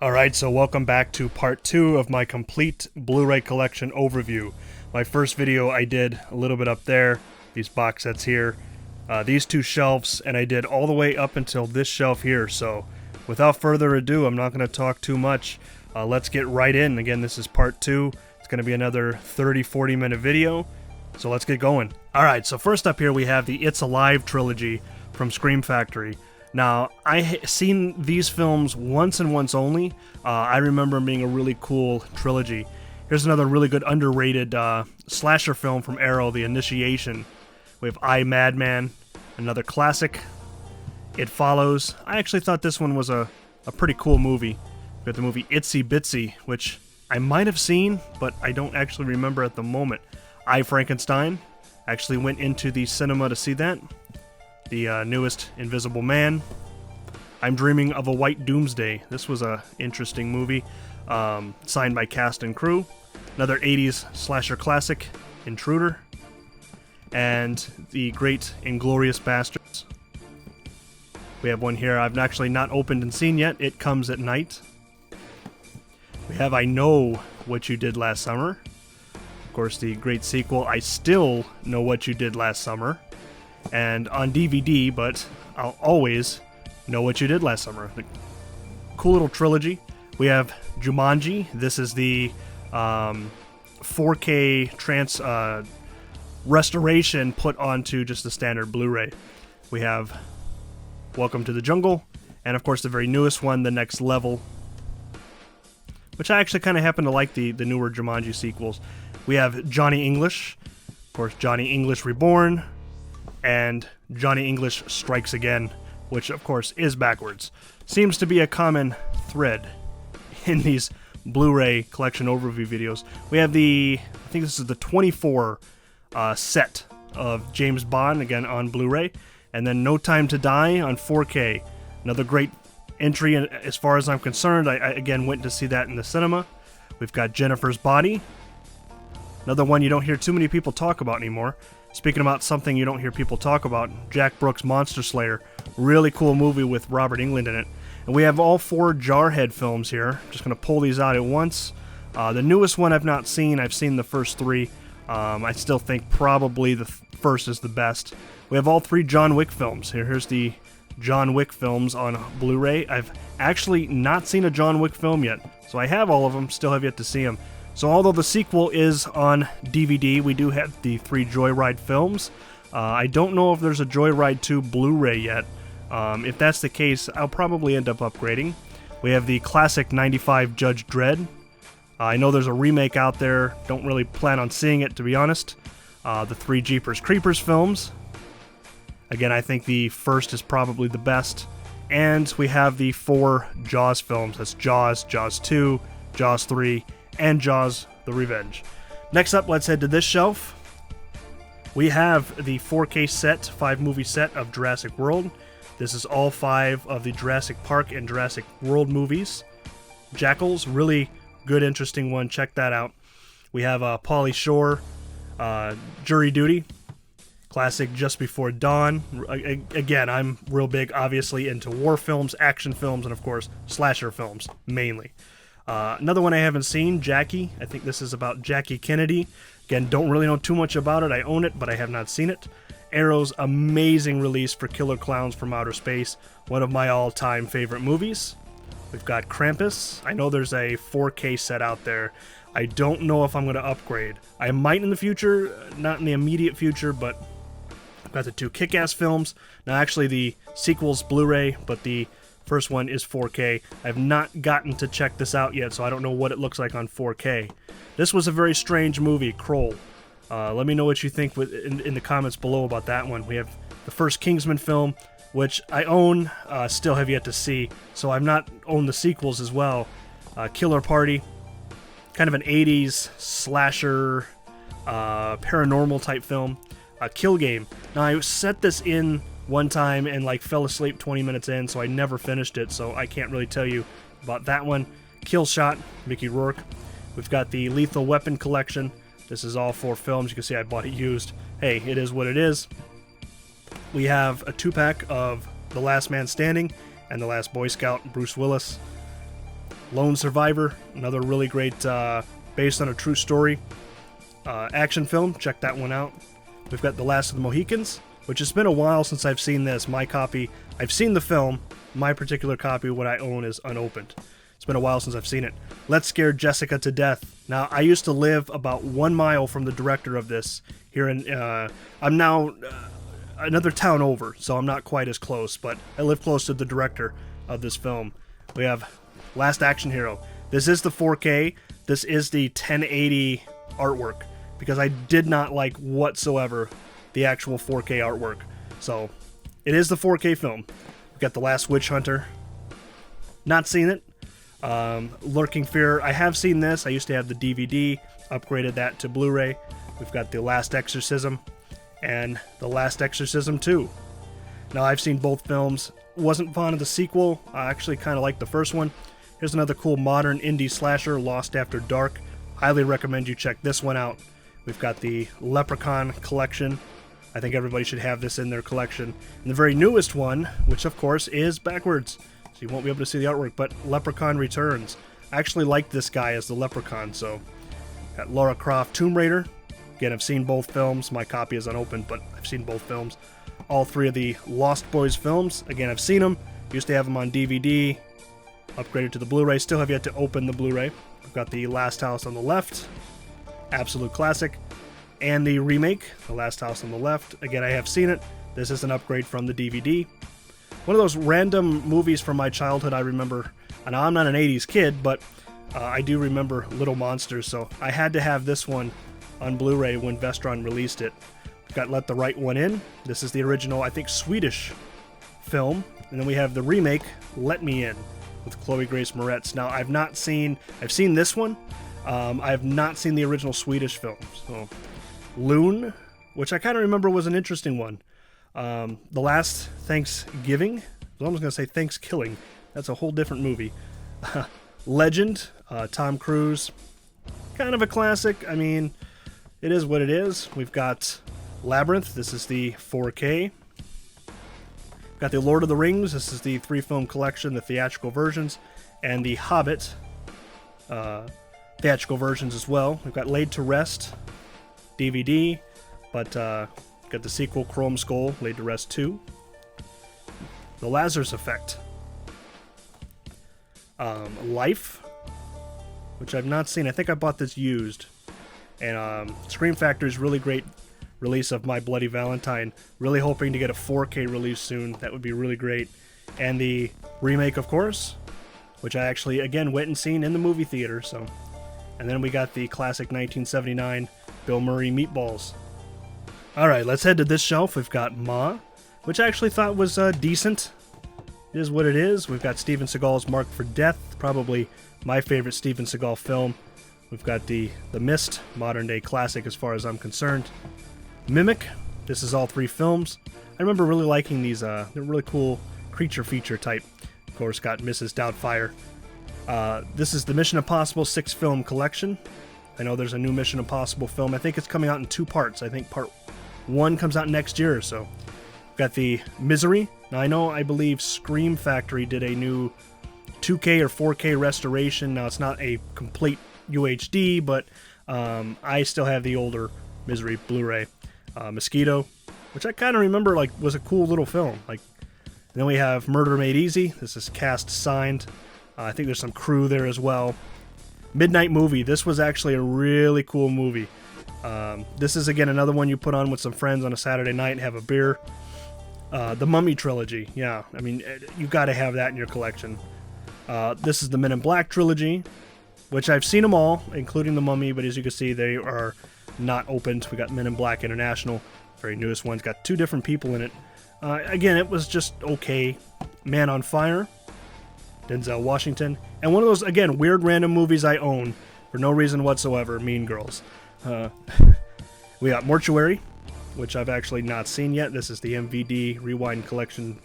Alright, so welcome back to part 2 of my complete Blu-ray collection overview. My first video I did a little bit up there, these box sets here, these two shelves, and I did all the way up until this shelf here. So without further ado, I'm not going to talk too much. Let's get right in. Again, this is part 2. It's going to be another 30-40 minute video, so let's get going. Alright, so first up here we have the It's Alive trilogy from Scream Factory. Now, I've seen these films once and once only. I remember them being a really cool trilogy. Here's another really good underrated slasher film from Arrow, The Initiation. We have I, Madman, another classic. It Follows. I actually thought this one was a pretty cool movie. We got the movie Itsy Bitsy, which I might have seen, but I don't actually remember at the moment. I, Frankenstein. Actually went into the cinema to see that. The newest Invisible Man. I'm Dreaming of a White Doomsday. This was a interesting movie, signed by cast and crew. Another 80s slasher classic, Intruder. And the great Inglourious Basterds. We have one here I've actually not opened and seen yet. It Comes at Night. We have I Know What You Did Last Summer. Of course, the great sequel, I Still Know What You Did Last Summer. And on DVD, but I'll always know what you did last summer. The cool little trilogy. We have Jumanji. This is the 4K restoration put onto just the standard Blu-ray. We have Welcome to the Jungle, and of course the very newest one, The Next Level, which I actually kind of happen to like the newer Jumanji sequels. We have Johnny English, of course Johnny English Reborn, and Johnny English Strikes Again, which of course is backwards. Seems to be a common thread in these Blu-ray collection overview videos. We have I think this is the 24 set of James Bond, again on Blu-ray, and then No Time to Die on 4K. Another great entry as far as I'm concerned. I again went to see that in the cinema. We've got Jennifer's Body. Another one you don't hear too many people talk about anymore. Speaking about something you don't hear people talk about, Jack Brooks' Monster Slayer. Really cool movie with Robert Englund in it. And we have all 4 Jarhead films here. Just going to pull these out at once. The newest one I've not seen. I've seen the first 3. I still think probably the first is the best. We have all 3 John Wick films. Here's the John Wick films on Blu-ray. I've actually not seen a John Wick film yet. So I have all of them, still have yet to see them. So although the sequel is on DVD, we do have the 3 Joyride films. I don't know if there's a Joyride 2 Blu-ray yet. If that's the case, I'll probably end up upgrading. We have the classic 95 Judge Dredd. I know there's a remake out there. Don't really plan on seeing it, to be honest. The 3 Jeepers Creepers films. Again, I think the first is probably the best. And we have the 4 Jaws films. That's Jaws, Jaws 2, Jaws 3, and Jaws the Revenge. Next up, let's head to this shelf. We have the 4K set, 5-movie set of Jurassic World. This is all 5 of the Jurassic Park and Jurassic World movies. Jackals, really good, interesting one. Check that out. We have Pauly Shore, Jury Duty. Classic Just Before Dawn. Again, I'm real big, obviously, into war films, action films, and of course, slasher films, mainly. Another one I haven't seen, Jackie. I think this is about Jackie Kennedy. Again, don't really know too much about it. I own it, but I have not seen it. Arrow's amazing release for Killer Clowns from Outer Space. One of my all-time favorite movies. We've got Krampus. I know there's a 4K set out there. I don't know if I'm going to upgrade. I might in the future, not in the immediate future, but I've got the 2 Kick-Ass films. Now, actually, the sequel's Blu-ray, but the first one is 4K. I have not gotten to check this out yet, so I don't know what it looks like on 4K. This was a very strange movie, Kroll. Let me know what you think in the comments below about that one. We have the first Kingsman film, which I own, still have yet to see, so I've not owned the sequels as well. Killer Party, kind of an 80s slasher, paranormal type film. Kill Game. Now, I set this in one time and fell asleep 20 minutes in, so I never finished it, so I can't really tell you about that one. Kill Shot, Mickey Rourke. We've got the Lethal Weapon collection. This is all 4 films. You can see I bought it used. Hey, it is what it is. We have a 2-pack of The Last Man Standing and The Last Boy Scout, Bruce Willis. Lone Survivor, another really great, based on a true story action film. Check that one out. We've got The Last of the Mohicans, which has been a while since I've seen this. My copy, I've seen the film. My particular copy, what I own, is unopened. It's been a while since I've seen it. Let's Scare Jessica to Death. Now, I used to live about 1 mile from the director of this here in, I'm now another town over, so I'm not quite as close, but I live close to the director of this film. We have Last Action Hero. This is the 4K. This is the 1080 artwork, because I did not like whatsoever the actual 4K artwork. So, it is the 4K film. We've got The Last Witch Hunter. Not seen it. Lurking Fear. I have seen this. I used to have the DVD. Upgraded that to Blu-ray. We've got The Last Exorcism and The Last Exorcism 2. Now, I've seen both films. Wasn't fond of the sequel. I actually kind of liked the first one. Here's another cool modern indie slasher, Lost After Dark. Highly recommend you check this one out. We've got the Leprechaun collection. I think everybody should have this in their collection. And the very newest one, which of course is backwards, so you won't be able to see the artwork, but Leprechaun Returns. I actually like this guy as the Leprechaun, so. Got Lara Croft Tomb Raider. Again, I've seen both films. My copy is unopened, but I've seen both films. All 3 of the Lost Boys films. Again, I've seen them. Used to have them on DVD. Upgraded to the Blu-ray. Still have yet to open the Blu-ray. I've got The Last House on the Left. Absolute classic. And the remake, The Last House on the Left. Again, I have seen it. This is an upgrade from the DVD. One of those random movies from my childhood I remember. And I'm not an 80s kid, but I do remember Little Monsters, so I had to have this one on Blu-ray when Vestron released it. We've got Let the Right One In. This is the original, I think, Swedish film. And then we have the remake, Let Me In, with Chloe Grace Moretz. Now, I've seen this one. I have not seen the original Swedish film. So, Loon, which I kind of remember was an interesting one. The Last Thanksgiving. I was almost going to say Thanksgiving. That's a whole different movie. Legend, Tom Cruise. Kind of a classic. I mean, it is what it is. We've got Labyrinth. This is the 4K. We've got the Lord of the Rings. This is the 3-film collection, the theatrical versions. And the Hobbit theatrical versions as well. We've got Laid to Rest DVD, but got the sequel, Chrome Skull, Laid to Rest 2. The Lazarus Effect. Life, which I've not seen. I think I bought this used. And Scream Factory's really great release of My Bloody Valentine. Really hoping to get a 4K release soon. That would be really great. And the remake, of course, which I actually, again, went and seen in the movie theater. So, and then we got the classic 1979 Bill Murray Meatballs. Alright, let's head to this shelf. We've got Ma, which I actually thought was decent. It is what it is. We've got Steven Seagal's Marked for Death, probably my favorite Steven Seagal film. We've got the Mist, modern day classic as far as I'm concerned. Mimic, this is all 3 films. I remember really liking these, they're really cool creature feature type. Of course, got Mrs. Doubtfire. This is the Mission Impossible 6-film collection. I know there's a new Mission Impossible film. I think it's coming out in 2 parts. I think part 1 comes out next year or so. Got the Misery. Now I believe Scream Factory did a new 2K or 4K restoration. Now it's not a complete UHD, but I still have the older Misery Blu-ray. Mosquito, which I kind of remember was a cool little film. And then we have Murder Made Easy. This is cast signed. I think there's some crew there as well. Midnight Movie. This was actually a really cool movie. This is, again, another one you put on with some friends on a Saturday night and have a beer. The Mummy trilogy. Yeah, I mean, you got to have that in your collection. This is the Men in Black trilogy, which I've seen them all, including the Mummy, but as you can see, they are not opened. We got Men in Black International, very newest one's got 2 different people in it. Again, it was just okay. Man on Fire, Denzel Washington, and one of those, again, weird random movies I own for no reason whatsoever, Mean Girls. We got Mortuary, which I've actually not seen yet. This is the MVD Rewind Collection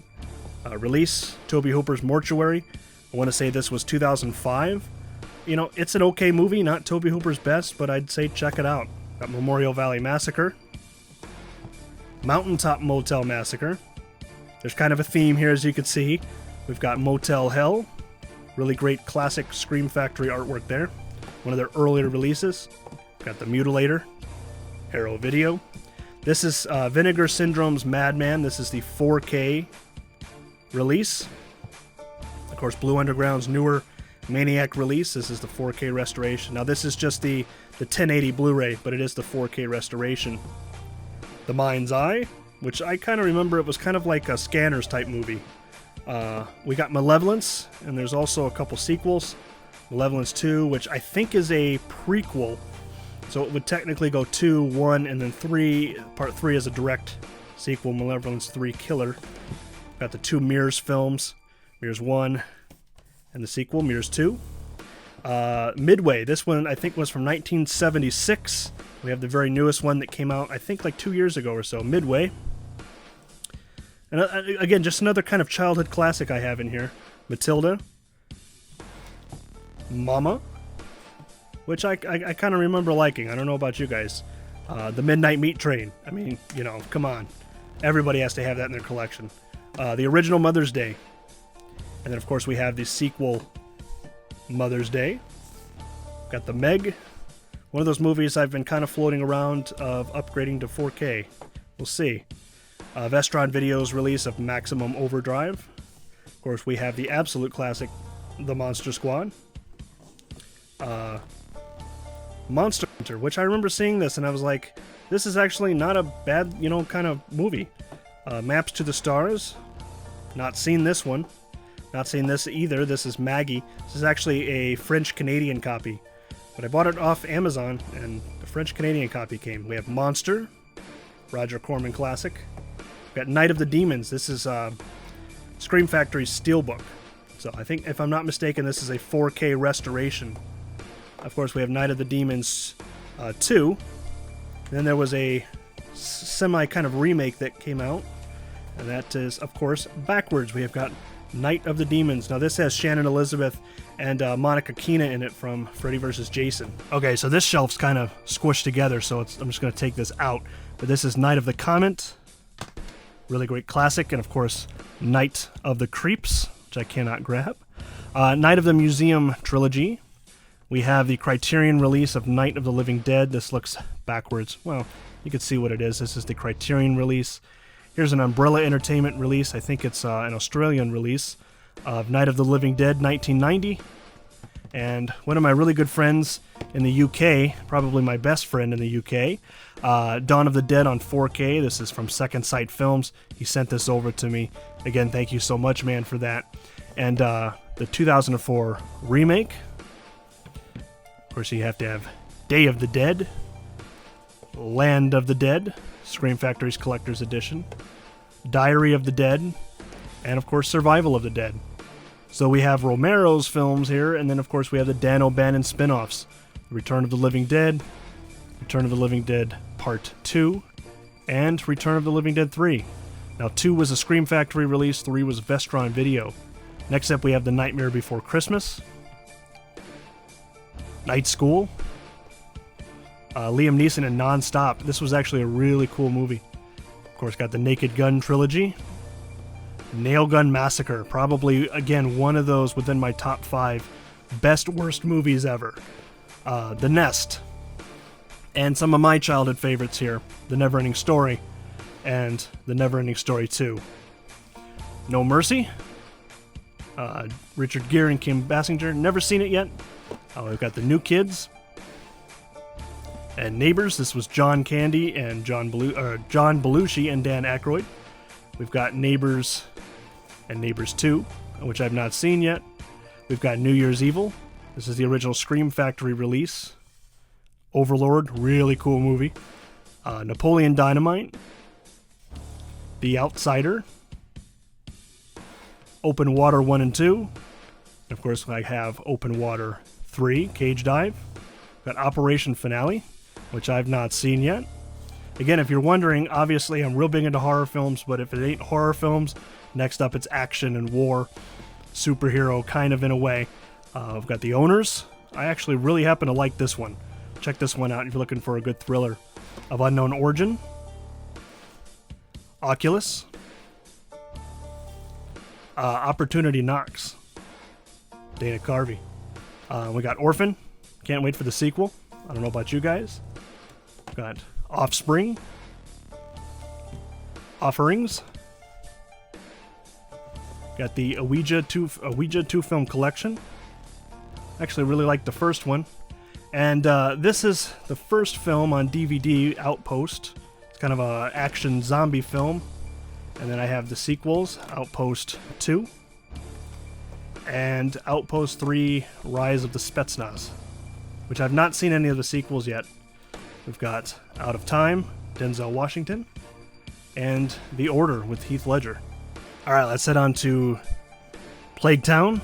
release. Tobe Hooper's Mortuary. I want to say this was 2005. You know, it's an okay movie, not Tobe Hooper's best, but I'd say check it out. Got Memorial Valley Massacre. Mountaintop Motel Massacre. There's kind of a theme here, as you can see. We've got Motel Hell. Really great classic Scream Factory artwork there. One of their earlier releases. Got the Mutilator, Arrow Video. This is Vinegar Syndrome's Madman. This is the 4K release. Of course, Blue Underground's newer Maniac release. This is the 4K restoration. Now, this is just the 1080 Blu-ray, but it is the 4K restoration. The Mind's Eye, which I kind of remember it was kind of like a Scanners type movie. We got Malevolence, and there's also a couple sequels. Malevolence 2, which I think is a prequel. So it would technically go 2, 1, and then 3. Part 3 is a direct sequel, Malevolence 3 Killer. Got the 2 Mirrors films, Mirrors 1, and the sequel, Mirrors 2. Midway, this one I think was from 1976. We have the very newest one that came out, I think like 2 years ago or so, Midway. And again, just another kind of childhood classic I have in here. Matilda. Mama, which I kind of remember liking. I don't know about you guys. The Midnight Meat Train. I mean, you know, come on. Everybody has to have that in their collection. The original Mother's Day. And then, of course, we have the sequel Mother's Day. Got the Meg. One of those movies I've been kind of floating around of upgrading to 4K. We'll see. Vestron Video's release of Maximum Overdrive. Of course, we have the absolute classic, The Monster Squad. Monster Hunter, which I remember seeing this and I was like, this is actually not a bad, you know, kind of movie. Maps to the Stars. Not seen this one. Not seen this either. This is Maggie. This is actually a French-Canadian copy. But I bought it off Amazon and the French-Canadian copy came. We have Monster. Roger Corman classic. We've got Night of the Demons. This is Scream Factory's Steelbook. So I think, if I'm not mistaken, this is a 4K restoration. Of course, we have Night of the Demons 2. Then there was a semi kind of remake that came out. And that is, of course, backwards. We have got Night of the Demons. Now, this has Shannon Elizabeth and Monica Keena in it from Freddy vs. Jason. Okay, so this shelf's kind of squished together, so I'm just going to take this out. But this is Night of the Comet. Really great classic. And, of course, Night of the Creeps, which I cannot grab. Night of the Museum trilogy. We have the Criterion release of Night of the Living Dead. This looks backwards. Well, you can see what it is. This is the Criterion release. Here's an Umbrella Entertainment release. I think it's an Australian release of Night of the Living Dead 1990. And one of my really good friends in the UK, probably my best friend in the UK, Dawn of the Dead on 4K. This is from Second Sight Films. He sent this over to me. Again, thank you so much, man, for that. And the 2004 remake. Of course, you have to have Day of the Dead, Land of the Dead, Scream Factory's Collector's Edition, Diary of the Dead, and, of course, Survival of the Dead. So we have Romero's films here, and then, of course, we have the Dan O'Bannon spin-offs. Return of the Living Dead, Return of the Living Dead Part 2, and Return of the Living Dead 3. Now, 2 was a Scream Factory release, 3 was Vestron Video. Next up, we have The Nightmare Before Christmas, Night School, Liam Neeson and Non-Stop. This was actually a really cool movie. Of course, got the Naked Gun trilogy, Nail Gun Massacre, probably, again, one of those within my top 5 best worst movies ever. The Nest, and some of my childhood favorites here, The Neverending Story, and The Neverending Story 2. No Mercy, Richard Gere and Kim Basinger, never seen it yet. We've got The New Kids, and Neighbors. This was John Candy and John Belushi and Dan Aykroyd. We've got Neighbors and Neighbors 2, which I've not seen yet. We've got New Year's Evil. This is the original Scream Factory release. Overlord, really cool movie. Napoleon Dynamite. The Outsider. Open Water 1 and 2. And of course, I have Open Water 3, Cage Dive. Got Operation Finale, which I've not seen yet. Again, if you're wondering, obviously I'm real big into horror films, but if it ain't horror films, next up it's action and war, superhero kind of in a way. I've got The Owners. I actually really happen to like this one. Check this one out if you're looking for a good thriller. Of Unknown Origin. Oculus. Opportunity Knocks. Dana Carvey. We got Orphan. Can't wait for the sequel. I don't know about you guys. Got Offspring. Offerings. Got the Ouija 2 film collection. Actually really like the first one. And this is the first film on DVD, Outpost. It's kind of a action zombie film. And then I have the sequels, Outpost 2 and Outpost 3, Rise of the Spetsnaz, which I've not seen any of the sequels yet. We've got Out of Time, Denzel Washington, and The Order with Heath Ledger. Alright, let's head on to Plague Town,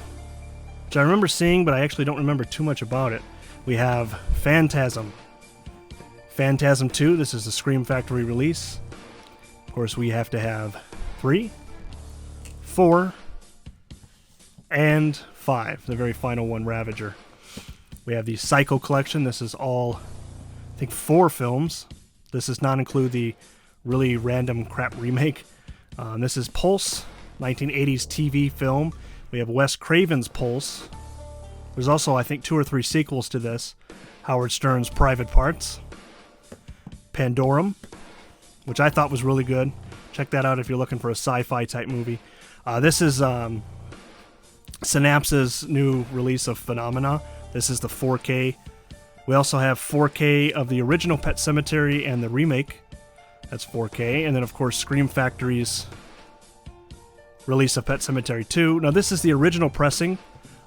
which I remember seeing, but I actually don't remember too much about it. We have Phantasm. Phantasm 2, this is the Scream Factory release. Of course, we have to have 3, 4, and 5, the very final one, Ravager. We have the Psycho collection. This is all, I think, 4 films. This does not include the really random crap remake. This is Pulse, 1980s TV film. We have Wes Craven's Pulse. There's also, I think, 2 or 3 sequels to this. Howard Stern's Private Parts. Pandorum, which I thought was really good. Check that out if you're looking for a sci-fi type movie. This is Synapse's new release of Phenomena. This is the 4K. We also have 4K of the original Pet Sematary and the remake. That's 4K. And then, of course, Scream Factory's release of Pet Sematary 2. Now, this is the original pressing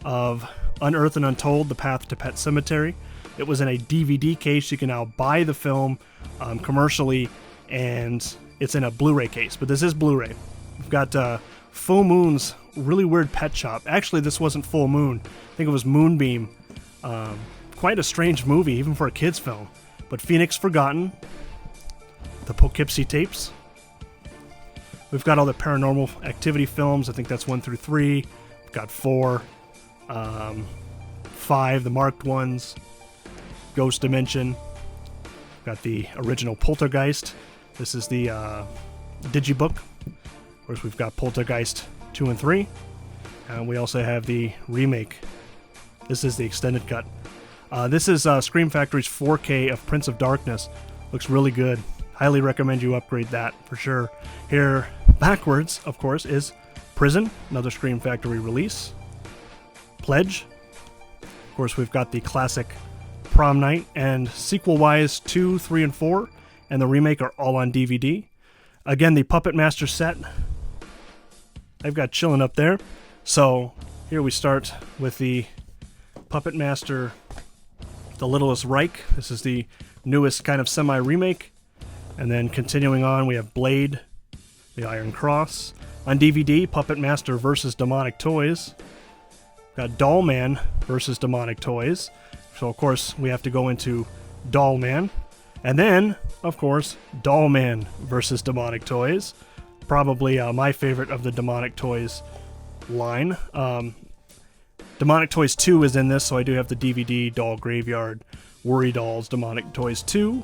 of Unearthed and Untold, The Path to Pet Sematary. It was in a DVD case. You can now buy the film commercially, and it's in a Blu-ray case. But this is Blu-ray. We've got Full Moon's really weird pet shop. Actually, this wasn't Full Moon. I think it was Moonbeam. Quite a strange movie, even for a kid's film. But Phoenix Forgotten, the Poughkeepsie tapes. We've got all the Paranormal Activity films. I think that's 1 through 3. We've got 4, 5, the marked ones. Ghost Dimension. We've got the original Poltergeist. This is the Digibook. Of course, we've got Poltergeist 2 and 3. And we also have the remake. This is the extended cut. This is Scream Factory's 4K of Prince of Darkness. Looks really good. Highly recommend you upgrade that for sure. Here, backwards, of course, is Prison, another Scream Factory release. Pledge. Of course, we've got the classic Prom Night, and sequel-wise, 2, 3, and 4, and the remake are all on DVD. Again, the Puppet Master set I've got chilling up there. So here we start with the Puppet Master, The Littlest Reich. This is the newest kind of semi-remake. And then continuing on, we have Blade, The Iron Cross. On DVD, Puppet Master versus Demonic Toys. Got Doll Man versus Demonic Toys. So, of course, we have to go into Doll Man. And then, of course, Doll Man versus Demonic Toys. Probably my favorite of the Demonic Toys line. Demonic Toys 2 is in this, so I do have the DVD, Doll Graveyard, Worry Dolls, Demonic Toys 2.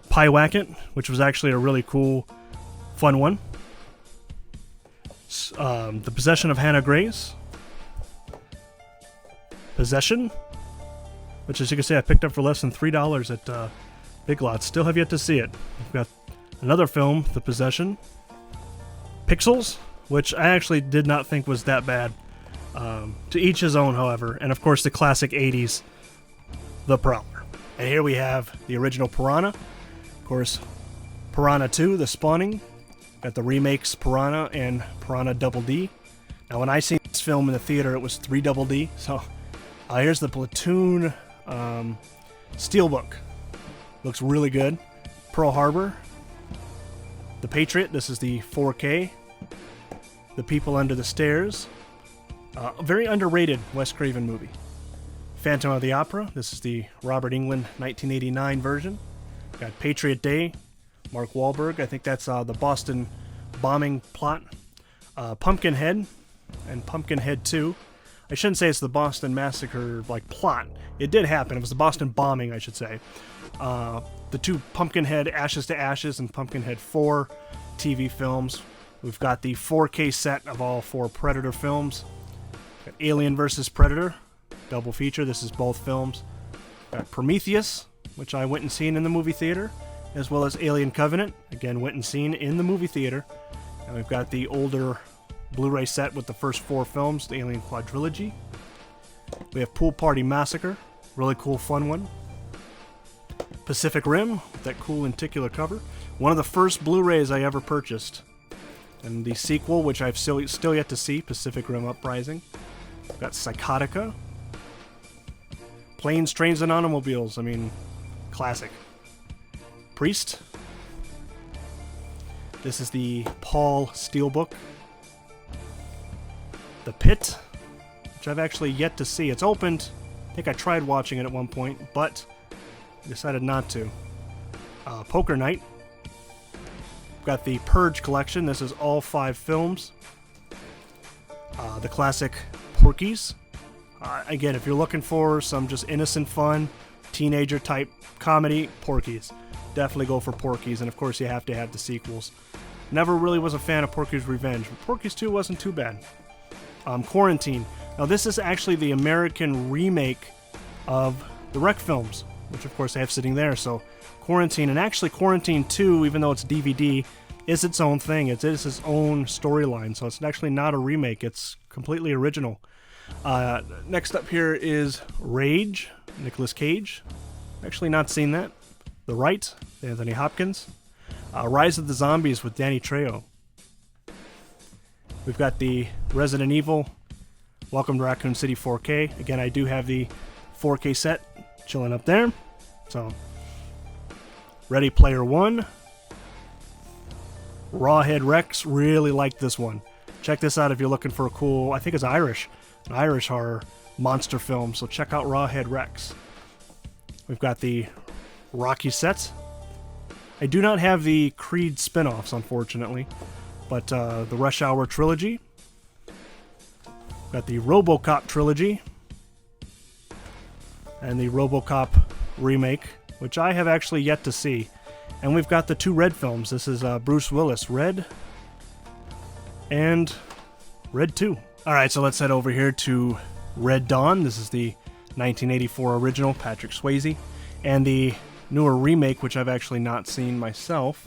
Pyewacket, which was actually a really cool, fun one. The Possession of Hannah Grace. Possession, which, as you can see, I picked up for less than $3 at Big Lots. Still have yet to see it. We've got another film, The Possession. Pixels, which I actually did not think was that bad. To each his own, however. And, of course, the classic 80s, The Prowler. And here we have the original Piranha. Of course, Piranha 2, The Spawning. Got the remakes Piranha and Piranha Double D. Now, when I seen this film in the theater, it was 3 Double D. So, here's the Platoon Steelbook. Looks really good. Pearl Harbor. The Patriot. This is the 4K. The People Under the Stairs. A very underrated Wes Craven movie. Phantom of the Opera. This is the Robert Englund 1989 version. Got Patriot Day. Mark Wahlberg. I think that's the Boston bombing plot. Pumpkinhead and Pumpkinhead 2. I shouldn't say it's the Boston Massacre plot. It did happen. It was the Boston bombing, I should say. The 2 Pumpkinhead Ashes to Ashes and Pumpkinhead 4 TV films. We've got the 4K set of all 4 Predator films. Got Alien vs. Predator, double feature. This is both films. Got Prometheus, which I went and seen in the movie theater, as well as Alien Covenant, again went and seen in the movie theater. And we've got the older Blu-ray set with the first 4 films, the Alien Quadrilogy. We have Pool Party Massacre, really cool, fun one. Pacific Rim, that cool lenticular cover. One of the first Blu-rays I ever purchased. And the sequel, which I've still yet to see, Pacific Rim Uprising. We've got Psychotica. Planes, Trains, and Automobiles, I mean, classic. Priest. This is the Paul Steelbook. The Pit, which I've actually yet to see. It's opened. I think I tried watching it at one point, but I decided not to. Poker Night. We've got the Purge collection. This is all 5 films. The classic Porky's. Again, if you're looking for some just innocent fun, teenager type comedy, Porky's. Definitely go for Porky's, and of course you have to have the sequels. Never really was a fan of Porky's Revenge, but Porky's 2 wasn't too bad. Quarantine. Now this is actually the American remake of the Wreck films, which of course I have sitting there. So Quarantine, and actually Quarantine 2, even though it's DVD, is its own thing. It is its own storyline, so it's actually not a remake. It's completely original. Next up here is Rage, Nicolas Cage. Actually not seen that. The Right, Anthony Hopkins. Rise of the Zombies with Danny Trejo. We've got the Resident Evil, Welcome to Raccoon City 4K. Again, I do have the 4K set chilling up there. So, Ready Player One. Rawhead Rex, really like this one. Check this out if you're looking for a cool, I think it's Irish, an Irish horror monster film. So check out Rawhead Rex. We've got the Rocky set. I do not have the Creed spin-offs, unfortunately, but the Rush Hour trilogy. Got the RoboCop trilogy and the RoboCop remake, which I have actually yet to see. And we've got the 2 Red films. This is Bruce Willis, Red, and Red 2. Alright, so let's head over here to Red Dawn. This is the 1984 original, Patrick Swayze, and the newer remake, which I've actually not seen myself.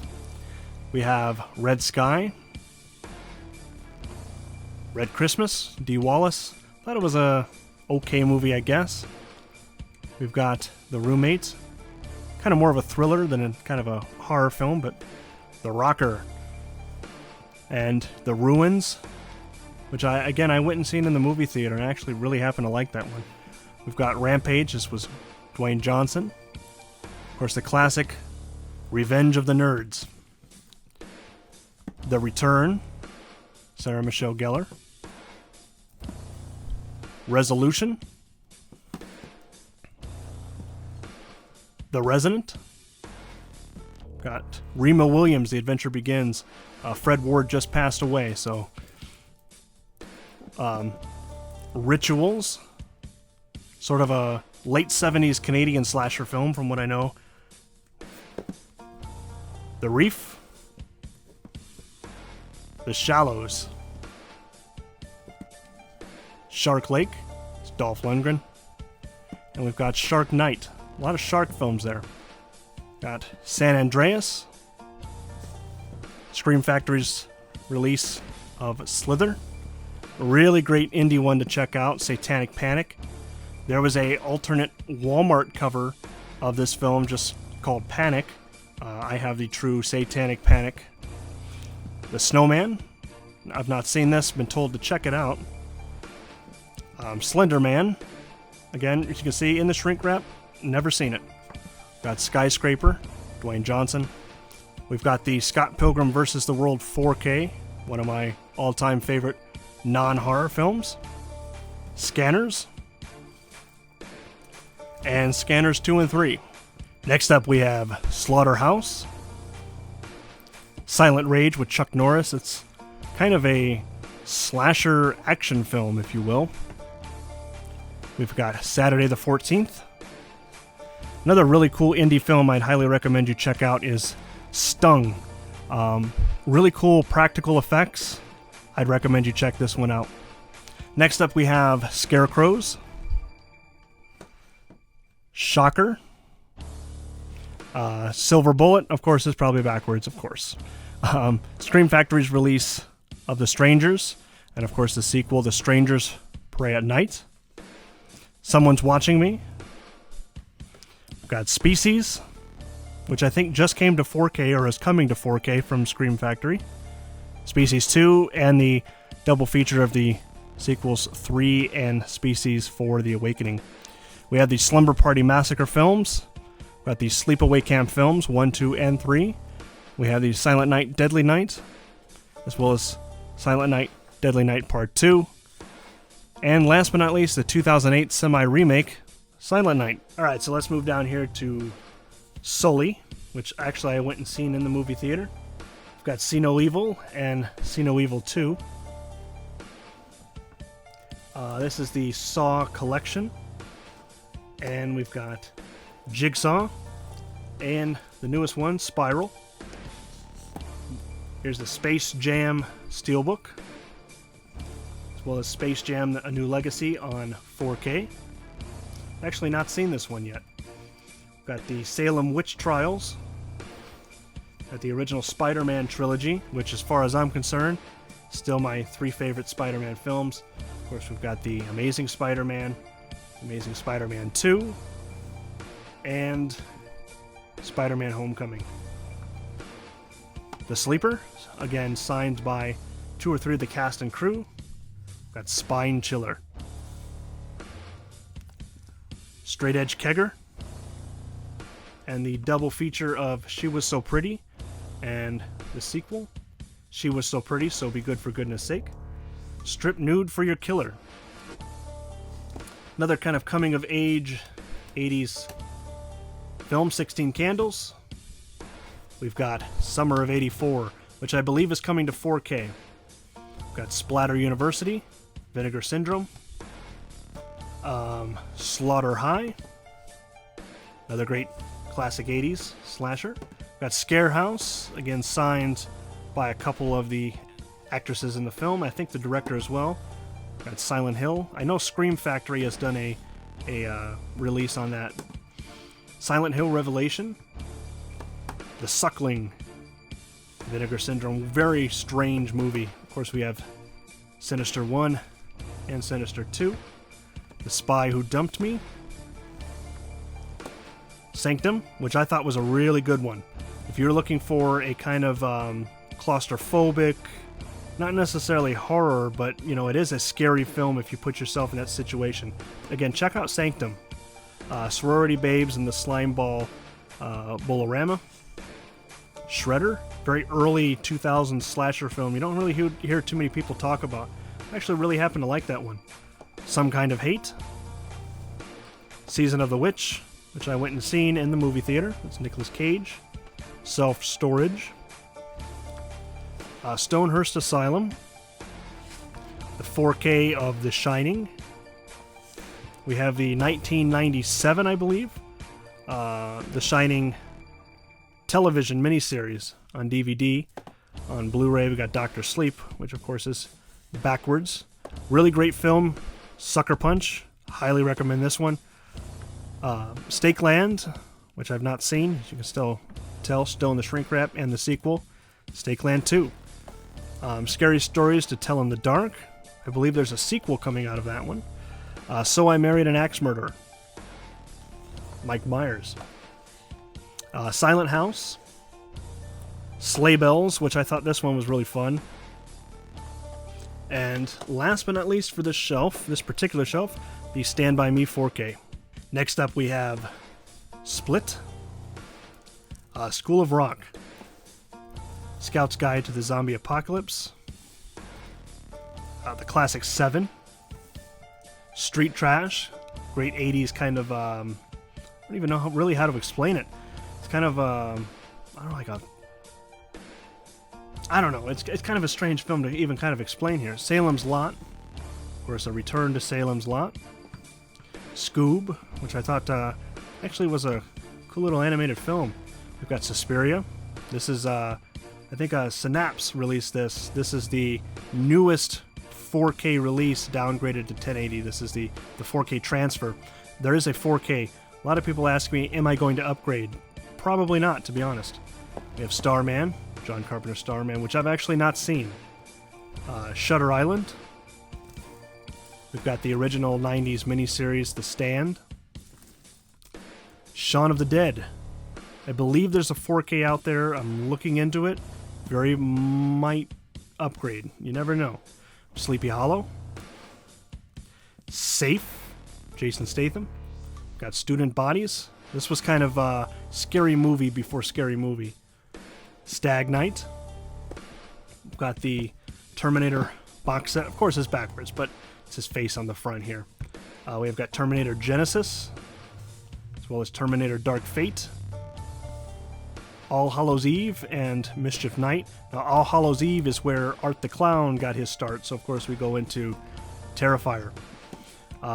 We have Red Sky, Red Christmas, Dee Wallace. Thought it was a okay movie, I guess. We've got The Roommate, kind of more of a thriller than a kind of a horror film, but The Rocker, and The Ruins, which I went and seen in the movie theater, and I actually really happen to like that one. We've got Rampage. This was Dwayne Johnson. Of course, the classic Revenge of the Nerds. The Return, Sarah Michelle Gellar. Resolution. The Resident. Got Remo Williams, The Adventure Begins. Fred Ward just passed away, so... Rituals. Sort of a late 70s Canadian slasher film, from what I know. The Reef. The Shallows. Shark Lake. It's Dolph Lundgren. And we've got Shark Night. A lot of shark films there. Got San Andreas. Scream Factory's release of Slither. A really great indie one to check out, Satanic Panic. There was a alternate Walmart cover of this film just called Panic. I have the true Satanic Panic. The Snowman. I've not seen this, been told to check it out. Slender Man. Again, as you can see in the shrink wrap, never seen it. Got Skyscraper, Dwayne Johnson. We've got the Scott Pilgrim vs. the World 4K, one of my all-time favorite non-horror films. Scanners. And Scanners 2 and 3. Next up we have Slaughterhouse. Silent Rage with Chuck Norris. It's kind of a slasher action film, if you will. We've got Saturday the 14th. Another really cool indie film I'd highly recommend you check out is Stung. Really cool practical effects. I'd recommend you check this one out. Next up we have Scarecrows, Shocker, Silver Bullet, of course, is probably backwards, of course. Scream Factory's release of The Strangers, and of course the sequel, The Strangers Pray at Night. Someone's Watching Me. We've got Species, which I think just came to 4K or is coming to 4K from Scream Factory. Species 2, and the double feature of the sequels 3 and Species 4, The Awakening. We have the Slumber Party Massacre films. We've got the Sleepaway Camp films 1, 2, and 3. We have the Silent Night, Deadly Night, as well as Silent Night, Deadly Night Part 2. And last but not least, the 2008 semi-remake, Silent Night. Alright, so let's move down here to Sully, which actually I went and seen in the movie theater. We've got See No Evil and See No Evil 2. This is the Saw collection. And we've got Jigsaw and the newest one, Spiral. Here's the Space Jam Steelbook, as well as Space Jam: A New Legacy on 4K. Actually not seen this one yet. We've got the Salem Witch Trials. Got the original Spider-Man trilogy, which as far as I'm concerned, still my 3 favorite Spider-Man films. Of course, we've got the Amazing Spider-Man, Amazing Spider-Man 2, and Spider-Man Homecoming. The Sleeper, again signed by 2 or 3 of the cast and crew. Got Spine Chiller. Straight Edge Kegger. And the double feature of She Was So Pretty and the sequel, She Was So Pretty, So Be Good for Goodness Sake. Strip Nude for Your Killer. Another kind of coming of age 80s film, 16 Candles. We've got Summer of 84, which I believe is coming to 4K. We've got Splatter University, Vinegar Syndrome, Slaughter High, another great classic 80s slasher. We've got Scare House, again signed by a couple of the actresses in the film, I think the director as well. We've got Silent Hill. I know Scream Factory has done a release on that. Silent Hill Revelation, The Suckling, Vinegar Syndrome, very strange movie. Of course, we have Sinister 1 and Sinister 2. The Spy Who Dumped Me. Sanctum, which I thought was a really good one. If you're looking for a kind of claustrophobic, not necessarily horror, but you know, it is a scary film if you put yourself in that situation. Again, check out Sanctum. Sorority Babes and the Slime Ball Bolorama. Shredder, very early 2000s slasher film. You don't really hear too many people talk about. I actually really happen to like that one. Some Kind of Hate. Season of the Witch, which I went and seen in the movie theater. It's Nicolas Cage. Self-Storage. Stonehurst Asylum. The 4K of The Shining. We have the 1997, I believe, The Shining television miniseries on DVD. On Blu-ray, we got Dr. Sleep, which of course is backwards. Really great film. Sucker Punch. Highly recommend this one. Stakeland, which I've not seen, as you can still tell, still in the shrink wrap, and the sequel, Stakeland 2. Scary Stories to Tell in the Dark. I believe there's a sequel coming out of that one. So I Married an Axe Murderer. Mike Myers. Silent House. Sleigh Bells, which I thought this one was really fun. And last but not least for this shelf, this particular shelf, the Stand By Me 4K. Next up we have Split. School of Rock. Scout's Guide to the Zombie Apocalypse. The classic 7. Street Trash. Great 80s kind of, I don't even know really how to explain it. It's kind of, I don't know, it's kind of a strange film to even kind of explain here. Salem's Lot. Of course, a return to Salem's Lot. Scoob, which I thought actually was a cool little animated film. We've got Suspiria. This is, I think Synapse released this. This is the newest 4K release downgraded to 1080. This is the 4K transfer. There is a 4K. A lot of people ask me, am I going to upgrade? Probably not, to be honest. We have Starman, John Carpenter's Starman, which I've actually not seen. Shutter Island. We've got the original 90s miniseries, The Stand. Shaun of the Dead. I believe there's a 4K out there. I'm looking into it. Very might upgrade. You never know. Sleepy Hollow. Safe. Jason Statham. Got Student Bodies. This was kind of a scary movie before scary movie. Stag Night. Got the Terminator box set. Of course it's backwards, but it's his face on the front here. We've got Terminator Genesis, as well as Terminator Dark Fate, All Hallows Eve, and Mischief Night. Now, All Hallows Eve is where Art the Clown got his start, so of course we go into Terrifier.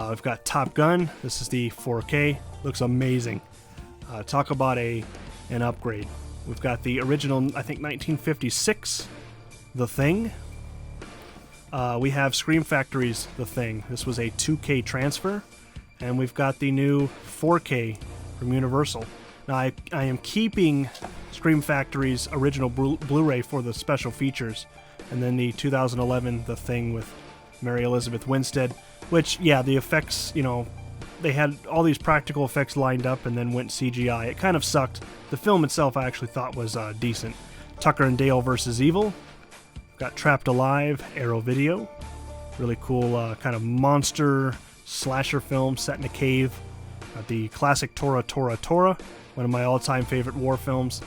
We've got Top Gun. This is the 4K. Looks amazing. Talk about an upgrade. We've got the original, I think, 1956, The Thing. We have Scream Factory's The Thing. This was a 2K transfer. And we've got the new 4K from Universal. Now, I am keeping Scream Factory's original Blu-ray for the special features. And then the 2011 The Thing with Mary Elizabeth Winstead. Which, yeah, the effects, you know, they had all these practical effects lined up and then went CGI. It kind of sucked. The film itself I actually thought was decent. Tucker and Dale vs. Evil. Got Trapped Alive, Arrow Video. Really cool kind of monster slasher film set in a cave. Got the classic Tora Tora Tora, one of my all-time favorite war films.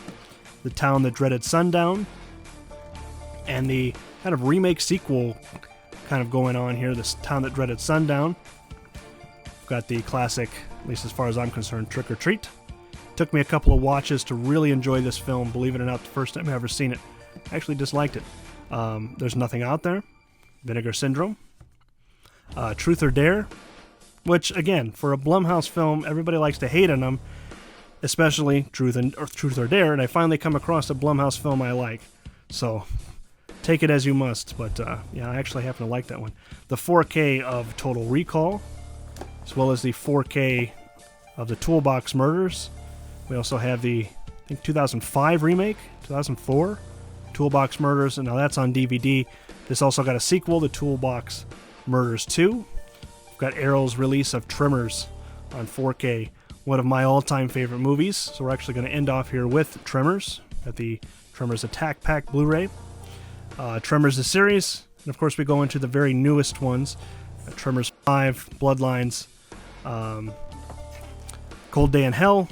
The Town That Dreaded Sundown. And the kind of remake sequel kind of going on here, this Town That Dreaded Sundown. Got the classic, at least as far as I'm concerned, Trick or Treat. Took me a couple of watches to really enjoy this film. Believe it or not, the first time I ever seen it, I actually disliked it. There's Nothing Out There, Vinegar Syndrome, Truth or Dare, which again, for a Blumhouse film, everybody likes to hate on them, especially Truth or Dare, and I finally come across a Blumhouse film I like. So take it as you must, but yeah, I actually happen to like that one. The 4K of Total Recall, as well as the 4K of the Toolbox Murders. We also have the, I think, 2005 remake, 2004, Toolbox Murders, and now that's on DVD. This also got a sequel, The Toolbox Murders 2. We've got Arrow's release of Tremors on 4K, one of my all-time favorite movies. So we're actually going to end off here with Tremors, at the Tremors Attack Pack Blu-ray. Tremors the series, and of course we go into the very newest ones. Tremors 5, Bloodlines, Cold Day in Hell,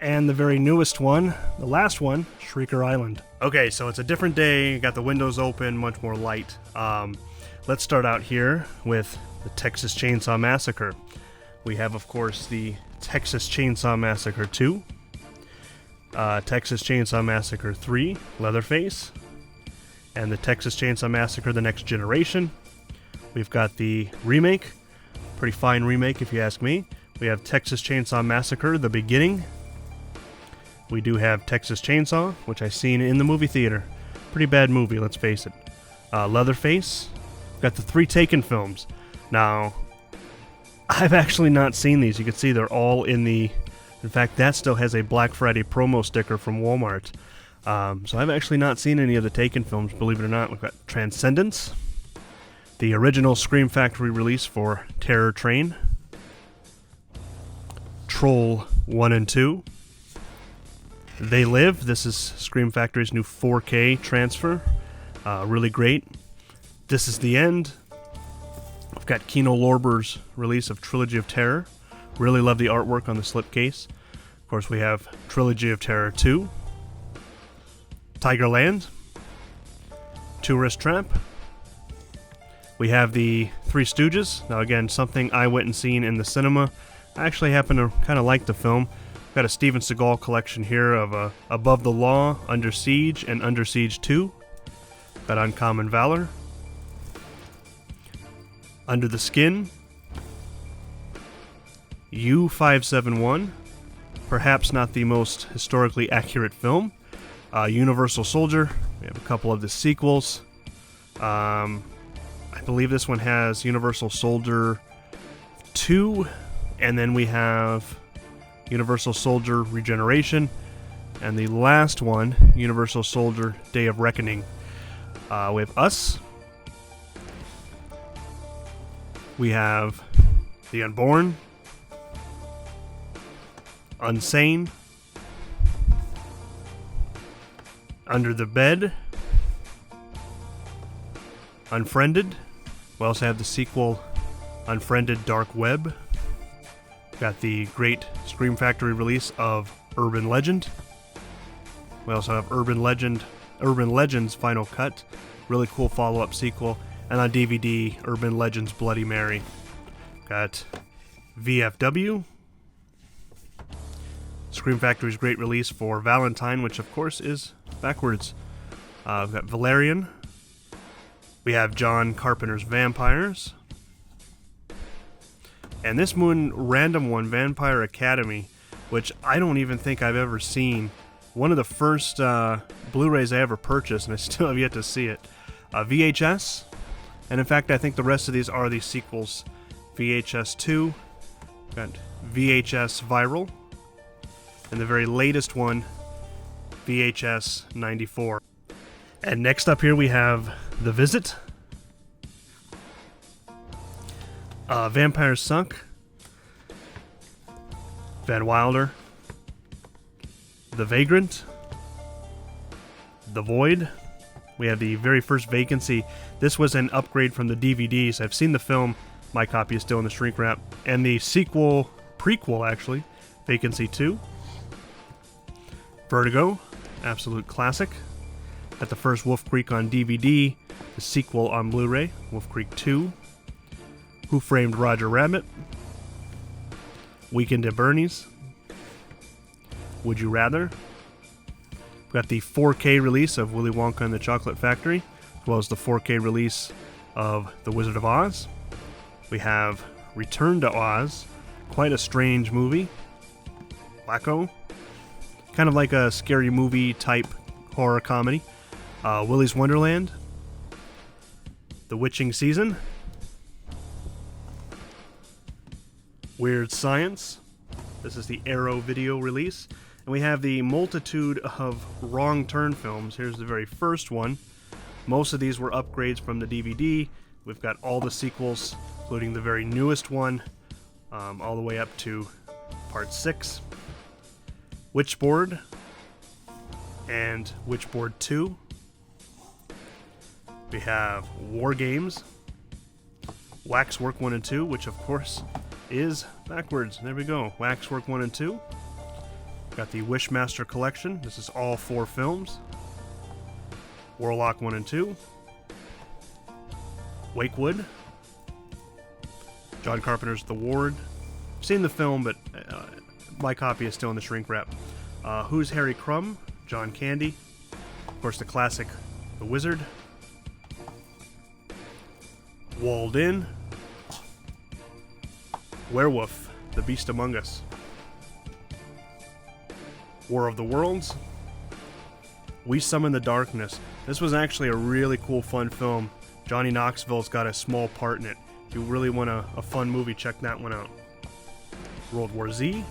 and the very newest one, the last one, Shrieker Island. Okay, so it's a different day, got the windows open, much more light. Let's start out here with the Texas Chainsaw Massacre. We have, of course, the Texas Chainsaw Massacre 2, Texas Chainsaw Massacre 3, Leatherface, and the Texas Chainsaw Massacre The Next Generation. We've got the remake, pretty fine remake if you ask me. We have Texas Chainsaw Massacre The Beginning. We do have Texas Chainsaw, which I've seen in the movie theater. Pretty bad movie, let's face it. Leatherface. We've got the 3 Taken films. Now, I've actually not seen these. You can see they're all in the... In fact, that still has a Black Friday promo sticker from Walmart. So I've actually not seen any of the Taken films, believe it or not. We've got Transcendence, the original Scream Factory release for Terror Train, Troll 1 and 2, They Live. This is Scream Factory's new 4K transfer. Really great. This Is the End. We've got Kino Lorber's release of Trilogy of Terror. Really love the artwork on the slipcase. Of course, we have Trilogy of Terror 2, Tigerland, Tourist Trap. We have the Three Stooges. Now again, something I went and seen in the cinema. I actually happen to kind of like the film. Got a Steven Seagal collection here of Above the Law, Under Siege, and Under Siege 2. Got Uncommon Valor, Under the Skin, U-571, perhaps not the most historically accurate film. Universal Soldier. We have a couple of the sequels. I I believe this one has Universal Soldier 2, and then we have Universal Soldier Regeneration, and the last one, Universal Soldier Day of Reckoning. We have Us. We have The Unborn, Unsane, Under the Bed, Unfriended. We also have the sequel, Unfriended Dark Web. Got the great Scream Factory release of Urban Legend. We also have Urban Legend's Final Cut. Really cool follow-up sequel. And on DVD, Urban Legends Bloody Mary. Got VFW. Scream Factory's great release for Valentine, which of course is backwards. We've got Valerian. We have John Carpenter's Vampires. And this random one, Vampire Academy, which I don't even think I've ever seen. One of the first Blu-rays I ever purchased, and I still have yet to see it. VHS. And in fact, I think the rest of these are the sequels. VHS 2, got VHS Viral, and the very latest one, VHS 94. And next up here we have The Visit, Vampires Sunk, Van Wilder, The Vagrant, The Void. We have the very first Vacancy. This was an upgrade from the DVDs. I've seen the film. My copy is still in the shrink wrap. And the prequel actually, Vacancy 2. Vertigo, absolute classic. Got the first Wolf Creek on DVD. The sequel on Blu-ray, Wolf Creek 2. Who Framed Roger Rabbit? Weekend at Bernie's. Would You Rather? We got the 4K release of Willy Wonka and the Chocolate Factory, as well as the 4K release of The Wizard of Oz. We have Return to Oz, quite a strange movie. Wacko, kind of like a scary movie type horror comedy. Willy's Wonderland, The Witching Season, Weird Science. This is the Arrow video release. And we have the multitude of Wrong Turn films. Here's the very first one. Most of these were upgrades from the DVD. We've got all the sequels, including the very newest one, all the way up to Part 6. Witchboard and Witchboard 2. We have War Games, Waxwork 1 and 2, which of course is backwards. There we go. Waxwork 1 and 2. Got the Wishmaster Collection. This is all 4 films. Warlock 1 and 2. Wakewood. John Carpenter's The Ward. I've seen the film, but my copy is still in the shrink wrap. Who's Harry Crumb? John Candy. Of course, the classic The Wizard. Walled In. Werewolf, The Beast Among Us. War of the Worlds. We Summon the Darkness. This was actually a really cool, fun film. Johnny Knoxville's got a small part in it. If you really want a fun movie, check that one out. World War Z.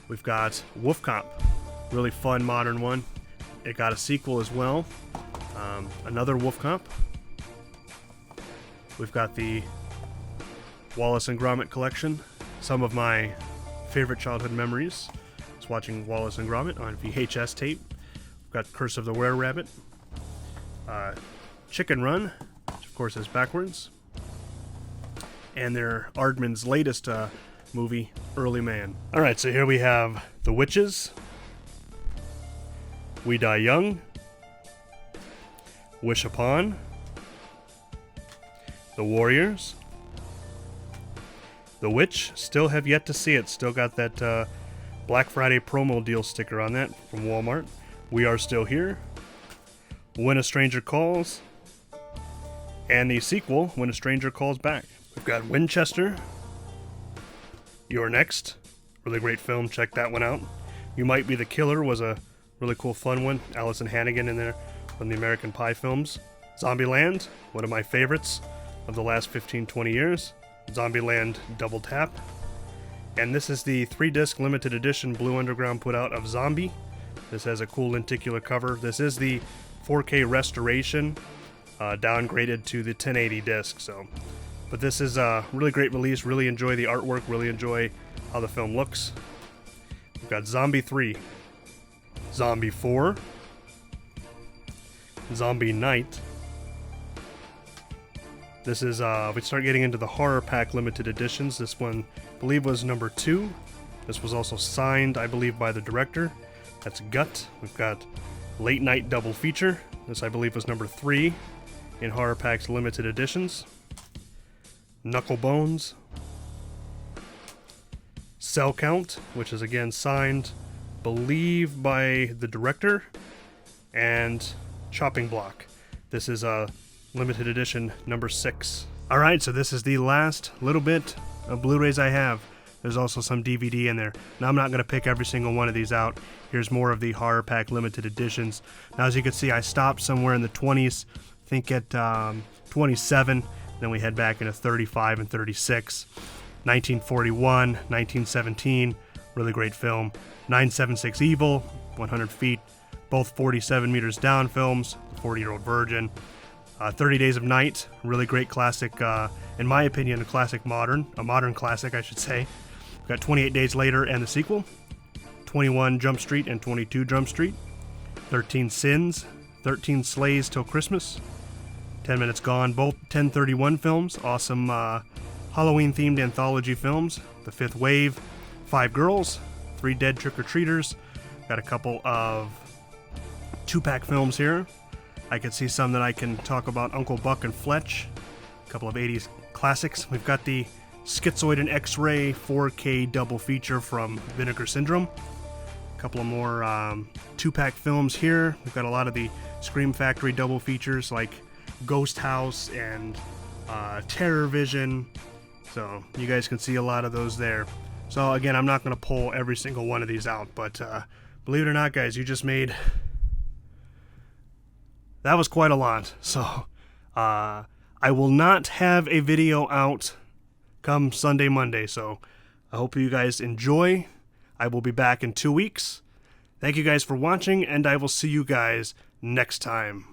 We've got Wolf Cop. Really fun, modern one. It got a sequel as well. Another Wolf Cop. We've got the Wallace and Gromit collection. Some of my favorite childhood memories is watching Wallace and Gromit on VHS tape. We've got Curse of the Were-Rabbit. Chicken Run, which of course is backwards. And their Aardman's latest movie, Early Man. Alright, so here we have The Witches, We Die Young, Wish Upon, The Warriors, The Witch. Still have yet to see it. Still got that Black Friday promo deal sticker on that from Walmart. We Are Still Here, When a Stranger Calls, and the sequel, When a Stranger Calls Back. We've got Winchester, You're Next. Really great film. Check that one out. You Might Be the Killer was a really cool, fun one. Allison Hannigan in there from the American Pie films. Zombieland, one of my favorites of the last 15-20 years. Zombieland Double Tap. And this is the 3-disc limited edition Blue Underground put out of Zombie. This has a cool lenticular cover. This is the 4K restoration, downgraded to the 1080 disc. But this is a really great release. Really enjoy the artwork. Really enjoy how the film looks. We've got Zombie 3, Zombie 4, Zombie Night. This is, we start getting into the Horror Pack limited editions. This one, I believe, was number 2. This was also signed, I believe, by the director. That's Gut. We've got Late Night Double Feature. This, I believe, was number 3 in Horror Pack's limited editions. Knuckle Bones. Cell Count, which is again signed, believe, by the director. And Chopping Block. This is a limited edition number 6. Alright, so this is the last little bit of Blu-rays I have. There's also some DVD in there. Now I'm not going to pick every single one of these out. Here's more of the Horror Pack limited editions. Now as you can see, I stopped somewhere in the 20s, I think at 27, then we head back into 35 and 36. 1941, 1917, really great film. 976 Evil, 100 Feet, both 47 meters down films, The 40-Year-Old Virgin. 30 Days of Night, really great classic, in my opinion, a modern classic, I should say. We've got 28 Days Later and the sequel, 21 Jump Street and 22 Jump Street, 13 Sins, 13 Slays Till Christmas, 10 Minutes Gone, both 1031 films, awesome Halloween-themed anthology films, The Fifth Wave, 5 Girls, 3 Dead Trick-or-Treaters, got a couple of 2-pack films here. I can see some that I can talk about, Uncle Buck and Fletch, a couple of 80s classics. We've got the Schizoid and X-Ray 4K double feature from Vinegar Syndrome. A couple of more 2-pack films here. We've got a lot of the Scream Factory double features like Ghost House and Terror Vision. So you guys can see a lot of those there. So again, I'm not going to pull every single one of these out, but believe it or not, guys, you just made... That was quite a lot. So, I will not have a video out come Sunday, Monday. So, I hope you guys enjoy. I will be back in 2 weeks. Thank you guys for watching, and I will see you guys next time.